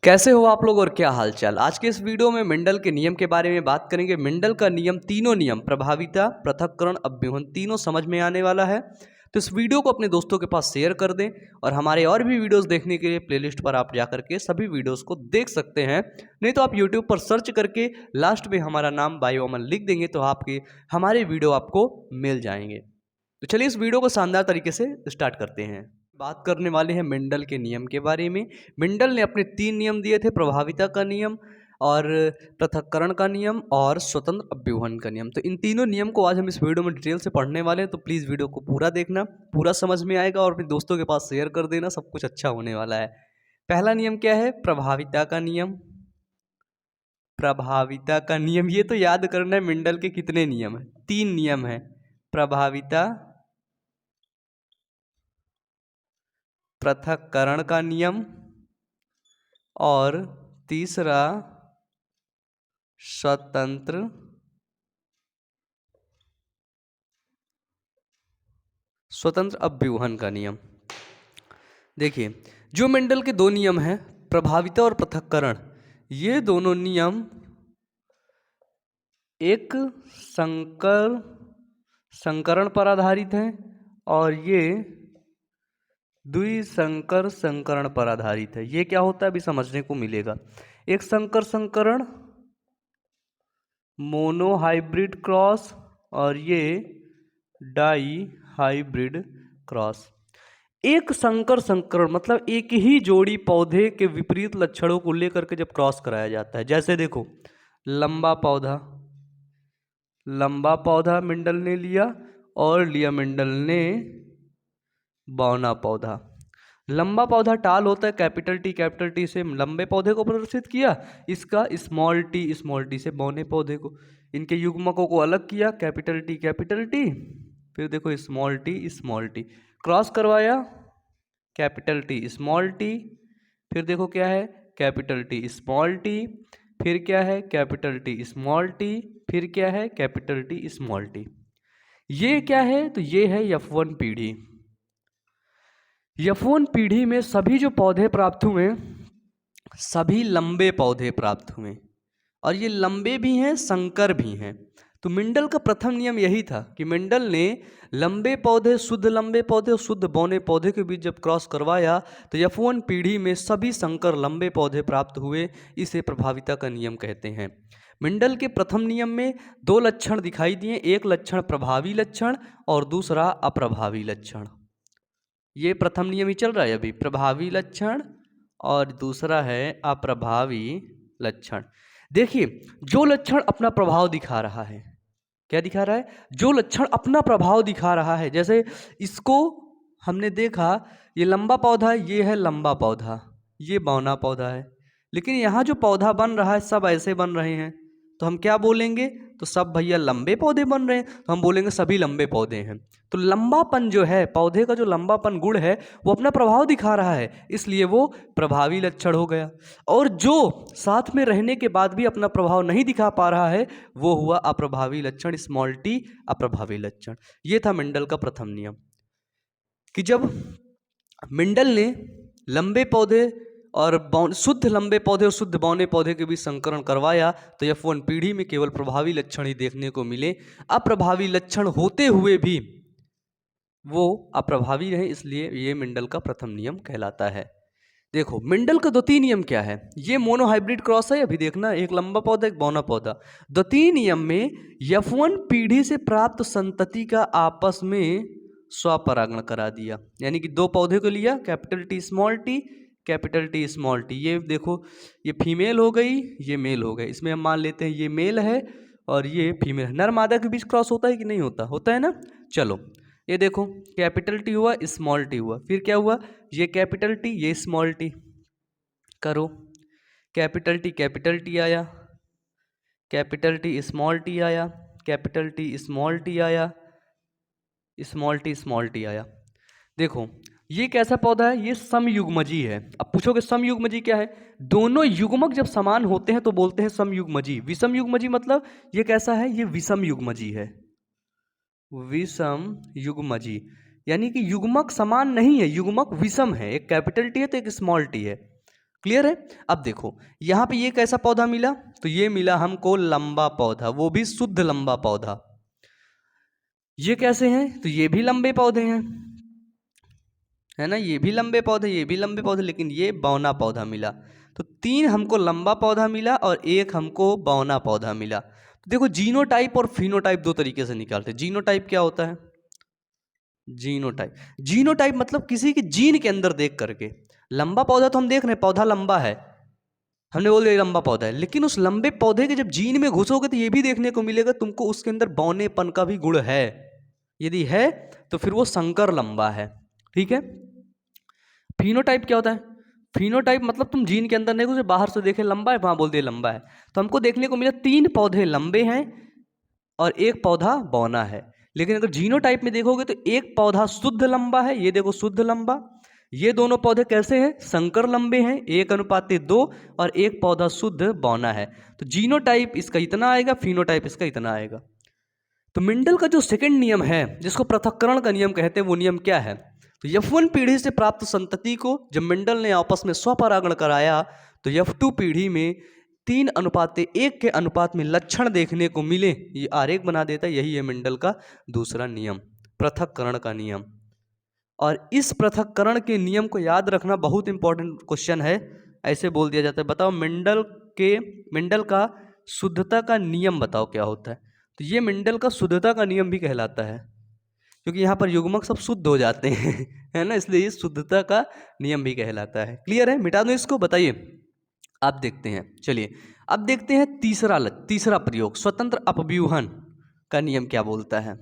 कैसे हो आप लोग और क्या हालचाल। आज के इस वीडियो में मेंडल के नियम के बारे में बात करेंगे। मेंडल का नियम, तीनों नियम, प्रभाविता, पृथक्करण, अव्यूहन, तीनों समझ में आने वाला है। तो इस वीडियो को अपने दोस्तों के पास शेयर कर दें और हमारे और भी वीडियोस देखने के लिए प्लेलिस्ट पर आप जाकर के सभी वीडियोस को देख सकते हैं। नहीं तो आप यूट्यूब पर सर्च करके लास्ट में हमारा नाम बायो अमन लिख देंगे तो आपके हमारे वीडियो आपको मिल जाएंगे। तो चलिए इस वीडियो को शानदार तरीके से स्टार्ट करते हैं। बात करने वाले हैं मेंडल के नियम के बारे में। मेंडल ने अपने 3 नियम दिए थे, प्रभाविता का नियम और पृथक्करण का नियम और स्वतंत्र अव्यूहन का नियम। तो इन तीनों नियम को आज हम इस वीडियो में डिटेल से पढ़ने वाले हैं। तो प्लीज़ वीडियो को पूरा देखना, पूरा समझ में आएगा और अपने दोस्तों के पास शेयर कर देना, सब कुछ अच्छा होने वाला है। पहला नियम क्या है? प्रभाविता का नियम। प्रभाविता का नियम, ये तो याद करना है मेंडल के कितने नियम है। 3 नियम है, प्रभाविता, पृथक्करण का नियम और तीसरा स्वतंत्र अव्यूहन का नियम। देखिए, जो मेंडल के 2 नियम हैं, प्रभाविता और पृथक्करण, ये दोनों नियम एक संकरण पर आधारित हैं और ये द्विसंकर संकरण पर आधारित है। ये क्या होता है अभी समझने को मिलेगा। एक संकर संकरण, मोनो हाइब्रिड क्रॉस, और ये डाई हाइब्रिड क्रॉस। एक संकर संकरण मतलब एक ही जोड़ी पौधे के विपरीत लक्षणों को लेकर के जब क्रॉस कराया जाता है। जैसे देखो, लंबा पौधा मेंडल ने लिया और लिया मेंडल ने बौना पौधा। लंबा पौधा टाल होता है, कैपिटल टी से लंबे पौधे को प्रदर्शित किया, इसका स्मॉल टी से बौने पौधे को। इनके युग्मकों को अलग किया, कैपिटल टी, फिर देखो स्मॉल टी, क्रॉस करवाया, कैपिटल टी, फिर देखो क्या है, कैपिटल टी स्मॉल टी, फिर क्या है, कैपिटल टी स्मॉल टी, फिर क्या है, कैपिटल टी स्मॉल टी। ये क्या है? तो ये है F1 पीढ़ी। F1 पीढ़ी में सभी जो पौधे प्राप्त हुए, सभी लंबे पौधे प्राप्त हुए और ये लंबे भी हैं, संकर भी हैं। तो मेंडल का प्रथम नियम यही था कि मेंडल ने लंबे पौधे, शुद्ध लंबे पौधे और शुद्ध बौने पौधे के बीच जब क्रॉस करवाया तो F1 पीढ़ी में सभी संकर लंबे पौधे प्राप्त हुए। इसे प्रभाविता का नियम कहते हैं। मेंडल के प्रथम नियम में 2 लक्षण दिखाई दिए, एक लक्षण प्रभावी लक्षण और दूसरा अप्रभावी लक्षण। ये प्रथम नियम ही चल रहा है अभी, प्रभावी लक्षण और दूसरा है अप्रभावी लक्षण। देखिए, जो लक्षण अपना प्रभाव दिखा रहा है, क्या दिखा रहा है? जो लक्षण अपना प्रभाव दिखा रहा है। जैसे इसको हमने देखा, ये लंबा पौधा है, ये है लंबा पौधा, ये बौना पौधा है, लेकिन यहाँ जो पौधा बन रहा है सब ऐसे बन रहे हैं, तो हम क्या बोलेंगे? तो सब भैया लंबे पौधे बन रहे हैं, तो हम बोलेंगे सभी लंबे पौधे हैं। तो लंबापन जो है, पौधे का जो लंबापन गुण है, वो अपना प्रभाव दिखा रहा है, इसलिए वो प्रभावी लक्षण हो गया। और जो साथ में रहने के बाद भी अपना प्रभाव नहीं दिखा पा रहा है, वो हुआ अप्रभावी लक्षण, स्मॉल टी अप्रभावी लक्षण। ये था मेंडल का प्रथम नियम कि जब मेंडल ने लंबे पौधे और शुद्ध लंबे पौधे और शुद्ध बौने पौधे के बीच संकरण करवाया तो F1 पीढ़ी में केवल प्रभावी लक्षण ही देखने को मिले। अप्रभावी लक्षण होते हुए भी वो अप्रभावी रहे, इसलिए ये मेंडल का प्रथम नियम कहलाता है। देखो, मेंडल का द्वितीय नियम क्या है? ये मोनो हाइब्रिड क्रॉस है, अभी देखना, एक लंबा पौधा एक बौना पौधा। द्वितीय नियम में F1 पीढ़ी से प्राप्त संतति का आपस में स्वपरागण करा दिया। यानी कि 2 पौधे को लिया, कैपिटल टी स्मॉल टी, ये देखो, ये फीमेल हो गई, ये मेल हो गए। इसमें हम मान लेते हैं ये मेल है और ये फीमेल है। नर मादा के बीच क्रॉस होता है कि नहीं होता? होता है ना। चलो, ये देखो, कैपिटल टी हुआ, स्मॉल टी हुआ, फिर क्या हुआ, ये कैपिटल टी, ये स्मॉल टी, करो, कैपिटल टी आया, कैपिटल टी स्मॉल टी आया, कैपिटल टी स्मॉल टी आया, स्मॉल टी आया। देखो, ये कैसा पौधा है? ये समयुग्मजी है। अब पूछोगे समयुग्मजी क्या है? दोनों युग्मक जब समान होते हैं तो बोलते हैं समयुग्मजी। विषम युग्मजी मतलब ये कैसा है? ये विषम युग्मजी है, विषम युग्मजी, यानी कि युग्मक समान नहीं है, युग्मक विषम है। एक कैपिटल टी है तो एक स्मॉल टी है। क्लियर है। अब देखो यहाँ पे ये कैसा पौधा मिला, तो ये मिला हमको लंबा पौधा, वो भी शुद्ध लंबा पौधा। ये कैसे हैं, तो ये भी लंबे पौधे हैं, है ना, ये भी लंबे पौधे, ये भी लंबे पौधे, लेकिन ये बौना पौधा मिला। तो 3 हमको लंबा पौधा मिला और 1 हमको बौना पौधा मिला। तो देखो जीनोटाइप और फिनोटाइप दो तरीके से निकालते हैं। जीनोटाइप क्या होता है, जीनोटाइप, जीनोटाइप मतलब किसी के जीन के अंदर देख करके। लंबा पौधा तो हम देख रहे हैं, पौधा लंबा है, हमने बोल दिया लंबा पौधा है, लेकिन उस लंबे पौधे के जब जीन में घुसोगे तो ये भी देखने को मिलेगा तुमको उसके अंदर बौनेपन का भी गुण है। यदि है तो फिर वो संकर लंबा है। ठीक है। फिनोटाइप क्या होता है, फिनोटाइप मतलब तुम जीन के अंदर नहीं घुसे, बाहर से देखे लंबा है, वहां बोल दिए लंबा है। तो हमको देखने को मिला 3 पौधे लंबे हैं और 1 पौधा बौना है। लेकिन अगर जीनोटाइप में देखोगे तो 1 पौधा शुद्ध लंबा है, ये देखो शुद्ध लंबा। ये दोनों पौधे कैसे हैं, संकर लंबे हैं, 1:2 और 1 पौधा शुद्ध बौना है। तो जीनोटाइप इसका इतना आएगा, फिनोटाइप इसका इतना आएगा। तो मेंडल का जो सेकंड नियम है जिसको पृथक्करण का नियम कहते हैं, वो नियम क्या है, तो F1 पीढ़ी से प्राप्त संतति को जब मेंडल ने आपस में स्वपरागण कराया तो F2 पीढ़ी में 3:1 के अनुपात में लक्षण देखने को मिले। ये आरेख बना देता है, यही है मेंडल का दूसरा नियम, पृथक्करण का नियम। और इस पृथक्करण के नियम को याद रखना बहुत इंपॉर्टेंट क्वेश्चन है। ऐसे बोल दिया जाता है, बताओ मेंडल का शुद्धता का नियम बताओ क्या होता है। तो ये मेंडल का शुद्धता का नियम भी कहलाता है, क्योंकि यहाँ पर युग्मक सब शुद्ध हो जाते हैं है ना, इसलिए ये शुद्धता का नियम भी कहलाता है। क्लियर है, मिटा दो इसको, बताइए। आप देखते हैं, चलिए अब देखते हैं तीसरा प्रयोग, स्वतंत्र अपव्यूहन का नियम क्या बोलता है।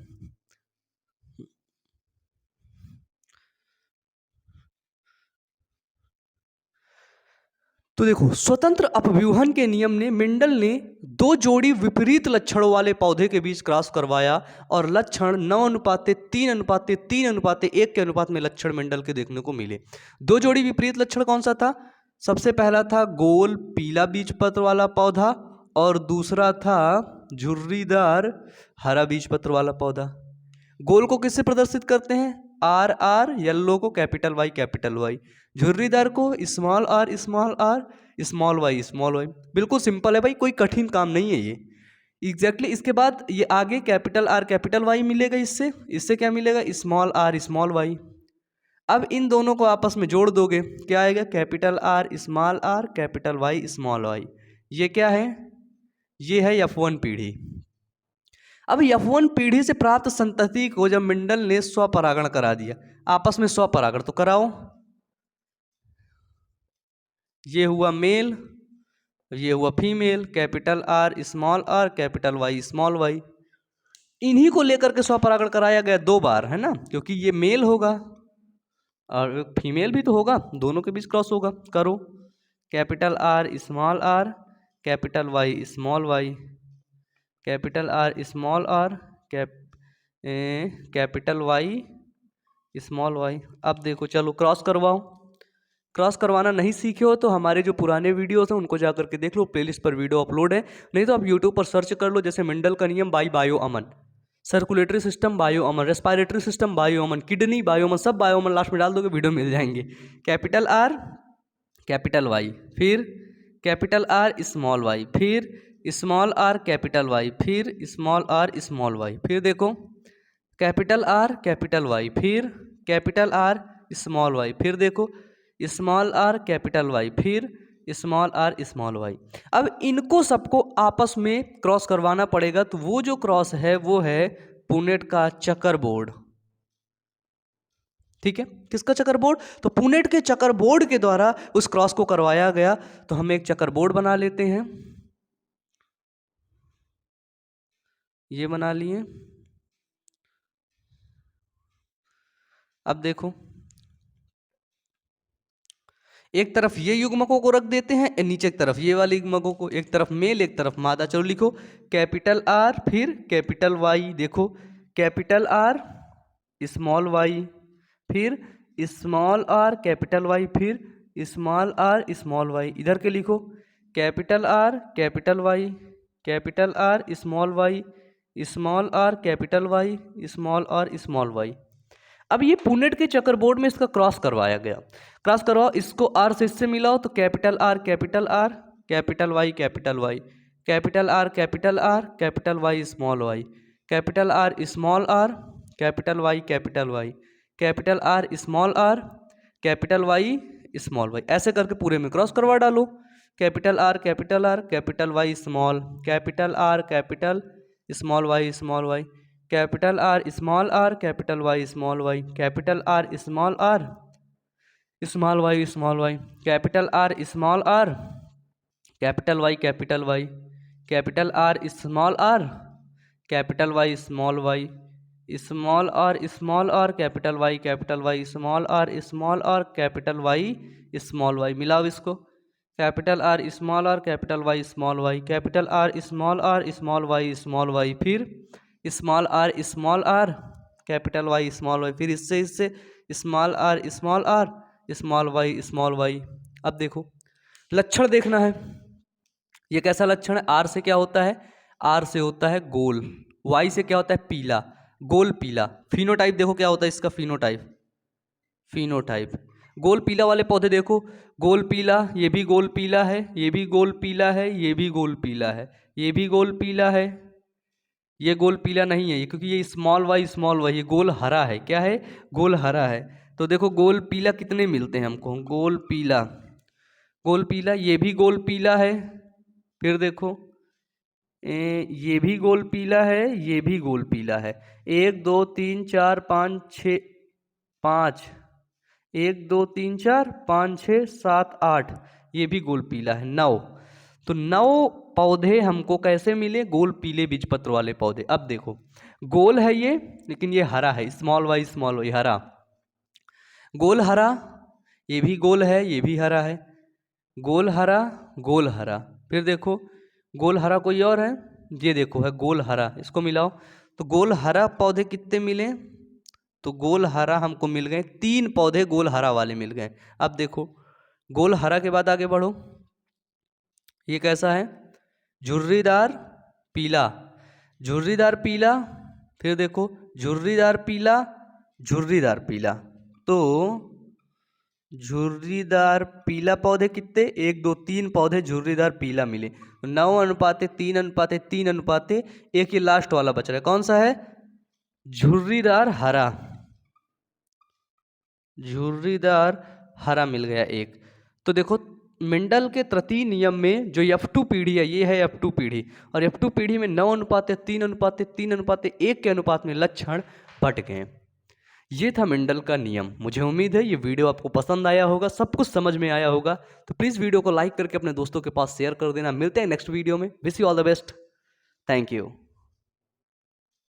तो देखो स्वतंत्र अपव्यूहन के नियम ने मेंडल ने 2 जोड़ी विपरीत लक्षणों वाले पौधे के बीच क्रॉस करवाया और लक्षण 9:3:3:3:1 के अनुपात में लक्षण मेंडल के देखने को मिले। 2 जोड़ी विपरीत लक्षण कौन सा था, सबसे पहला था गोल पीला बीजपत्र वाला पौधा और दूसरा था झुर्रीदार हरा बीजपत्र वाला पौधा। गोल को किससे प्रदर्शित करते हैं, आर आर, येलो को कैपिटल वाई कैपिटल वाई, झुर्रीदार को small R small Y small Y. बिल्कुल सिंपल है भाई, कोई कठिन काम नहीं है ये। एग्जैक्टली इसके बाद ये आगे कैपिटल आर कैपिटल वाई मिलेगा, इससे क्या मिलेगा, स्मॉल आर स्मॉल वाई। अब इन दोनों को आपस में जोड़ दोगे, क्या आएगा, capital R capital Y small Y. ये क्या है, ये है F1 पीढ़ी। अब F1 पीढ़ी से प्राप्त संतति को जब मेंडल ने स्वपरागण करा दिया, आपस में स्वपरागण तो कराओ, ये हुआ मेल, ये हुआ female, capital R capital Y small Y. इन्हीं को लेकर के स्वपरागण कराया गया 2 बार, है ना, क्योंकि ये मेल होगा और फीमेल भी तो होगा, दोनों के बीच क्रॉस होगा। करो, capital R capital Y small Y, capital R capital Y small Y. अब देखो चलो क्रॉस करवाओ। क्रॉस करवाना नहीं सीखे हो तो हमारे जो पुराने वीडियोस हैं उनको जाकर के देख लो, प्लेलिस्ट पर वीडियो अपलोड है, नहीं तो आप यूट्यूब पर सर्च कर लो, जैसे मेंडल का नियम बायो अमन, सर्कुलेटरी सिस्टम बायो अमन, रेस्पिरेटरी सिस्टम बायो अमन, किडनी बायो अमन, सब बायो अमन लास्ट में डाल दोगे वीडियो मिल जाएंगे। कैपिटल आर कैपिटल वाई, फिर कैपिटल आर स्मॉल वाई, फिर स्मॉल आर कैपिटल वाई, फिर स्मॉल आर स्मॉल वाई, फिर देखो कैपिटल आर कैपिटल वाई, फिर कैपिटल आर स्मॉल वाई, फिर देखो स्मॉल आर कैपिटल वाई, फिर स्मॉल आर स्मॉल वाई। अब इनको सबको आपस में क्रॉस करवाना पड़ेगा, तो वो जो क्रॉस है वो है पुनेट का चकर बोर्ड। ठीक है, किसका चकर बोर्ड, तो पुनेट के चकर बोर्ड के द्वारा उस क्रॉस को करवाया गया। तो हम एक चकर बोर्ड बना लेते हैं, ये बना लिए। अब देखो एक तरफ ये युग्मकों को रख देते हैं, नीचे की तरफ ये वाले युग्मकों को, एक तरफ मेल एक तरफ मादा। चलो लिखो कैपिटल आर फिर कैपिटल वाई, देखो कैपिटल आर स्मॉल वाई, फिर स्मॉल आर कैपिटल वाई, फिर स्मॉल आर स्मॉल वाई। इधर के लिखो capital R capital Y, capital R small Y, small R capital Y, small R small Y. अब ये Punnett के checker board में इसका क्रॉस करवाया गया, क्रॉस करवाओ, इसको आर से इससे मिलाओ तो capital R capital R, capital Y capital Y, capital R capital R, capital Y small Y, capital R small R, capital Y capital Y, capital R small R, capital Y small Y, ऐसे करके पूरे में cross करवा डालो। Capital R capital Y small, capital R capital small Y small Y, capital R capital Y small Y, capital R small Y small Y, capital R small R, capital Y capital Y, capital R small R, capital Y small Y, small R capital Y small R capital Y small Y, मिलाओ इसको, capital R capital Y small Y, capital R small Y, फिर small R capital Y small Y, फिर इससे small R small Y. अब देखो लक्षण देखना है, ये कैसा लक्षण है। आर से क्या होता है, आर से होता है गोल, वाई से क्या होता है पीला, गोल पीला। फिनोटाइप देखो क्या होता है इसका, फिनोटाइप गोल पीला वाले पौधे देखो, गोल पीला, ये भी गोल पीला है, ये भी गोल पीला है, ये भी गोल पीला है, ये भी गोल पीला है, ये गोल पीला नहीं है ये, क्योंकि ये स्मॉल वाई ये गोल हरा है, क्या है गोल हरा है। तो देखो गोल पीला कितने मिलते हैं हमको, गोल पीला, ये भी गोल पीला है, फिर देखो ये भी गोल पीला है, ये भी गोल पीला है, 1 2 3 4 5 6 5, 1 2 3 4 5 6 7 8, ये भी गोल पीला है 9। तो 9 पौधे हमको कैसे मिले, गोल पीले बीजपत्र वाले पौधे। अब देखो गोल है ये, लेकिन ये हरा है, स्मॉल वाई हरा, गोल हरा, ये भी गोल है, ये भी हरा है, गोल हरा, फिर देखो गोल हरा कोई और है, ये देखो है गोल हरा, इसको मिलाओ तो गोल हरा पौधे कितने मिले, तो गोल हरा हमको मिल गए 3 पौधे गोल हरा वाले मिल गए। अब देखो गोल हरा के बाद आगे बढ़ो, ये कैसा है झुर्रीदार पीला, फिर देखो झुर्रीदार पीला, तो झुर्रीदार पीला पौधे कितने, 1 2 3 पौधे झुर्रीदार पीला मिले, 9:3:3:3:1, ये लास्ट वाला बच रहा है, कौन सा है झुर्रीदार हरा मिल गया एक। तो देखो मेंडल के तृतीय नियम में जो F2 पीढ़ी है, ये है F2 पीढ़ी, और F2 पीढ़ी में 9:3:3:1 के अनुपात में लक्षण बट गए। ये था मेंडल का नियम। मुझे उम्मीद है ये वीडियो आपको पसंद आया होगा, सब कुछ समझ में आया होगा। तो प्लीज़ वीडियो को लाइक करके अपने दोस्तों के पास शेयर कर देना। मिलते हैं नेक्स्ट वीडियो में। Wish you all the best. Thank you.